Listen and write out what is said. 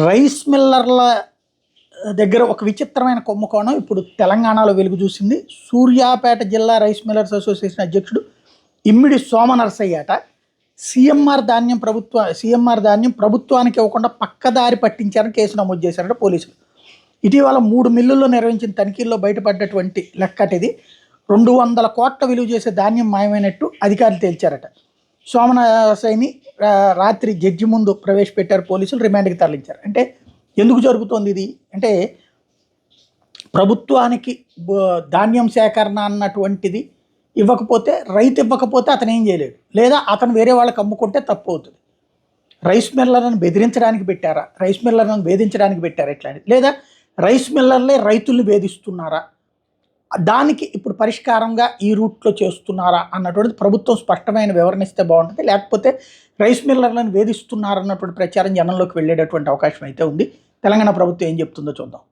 Rice మిల్లర్ల దగ్గర ఒక విచిత్రమైన కుంభకోణం ఇప్పుడు తెలంగాణలో వెలుగు చూసింది. సూర్యాపేట జిల్లా రైస్ మిల్లర్స్ అసోసియేషన్ అధ్యక్షుడు ఇమ్మిడి సోమనరసయ్యట సీఎంఆర్ ధాన్యం ప్రభుత్వానికి ఇవ్వకుండా పక్కదారి పట్టించారని కేసు నమోదు చేశారట పోలీసులు. ఇటీవల 3 మిల్లుల్లో నిర్వహించిన తనిఖీల్లో బయటపడ్డటువంటి లెక్కటిది. 200 కోట్ల విలువ చేసే ధాన్యం మాయమైనట్టు అధికారులు తేల్చారట. సోమనరసయ్యని రాత్రి జడ్జి ముందు ప్రవేశపెట్టారు పోలీసులు, రిమాండ్కి తరలించారు. అంటే ఎందుకు జరుగుతోంది ఇది అంటే, ప్రభుత్వానికి ధాన్యం సేకరణ అన్నటువంటిది ఇవ్వకపోతే, రైతు ఇవ్వకపోతే అతను ఏం చేయలేడు, లేదా అతను వేరే వాళ్ళకి అమ్ముకుంటే తప్పు అవుతుంది. రైస్ మిల్లర్లను బెదిరించడానికి పెట్టారా, రైస్ మిల్లర్లను వేధించడానికి పెట్టారా ఇట్లాంటిది, లేదా రైస్ మిల్లర్లే రైతుల్ని వేధిస్తున్నారా, దానికి ఇప్పుడు పరిష్కారంగా ఈ రూట్లో చేస్తున్నారా అన్నటువంటిది ప్రభుత్వం స్పష్టమైన వివరణ ఇస్తే బాగుంటుంది. లేకపోతే రైస్ మిల్లర్లను వేధిస్తున్నారన్నటువంటి ప్రచారం జనంలోకి వెళ్ళేటటువంటి అవకాశం అయితే ఉంది. తెలంగాణ ప్రభుత్వం ఏం చెప్తుందో చూద్దాం.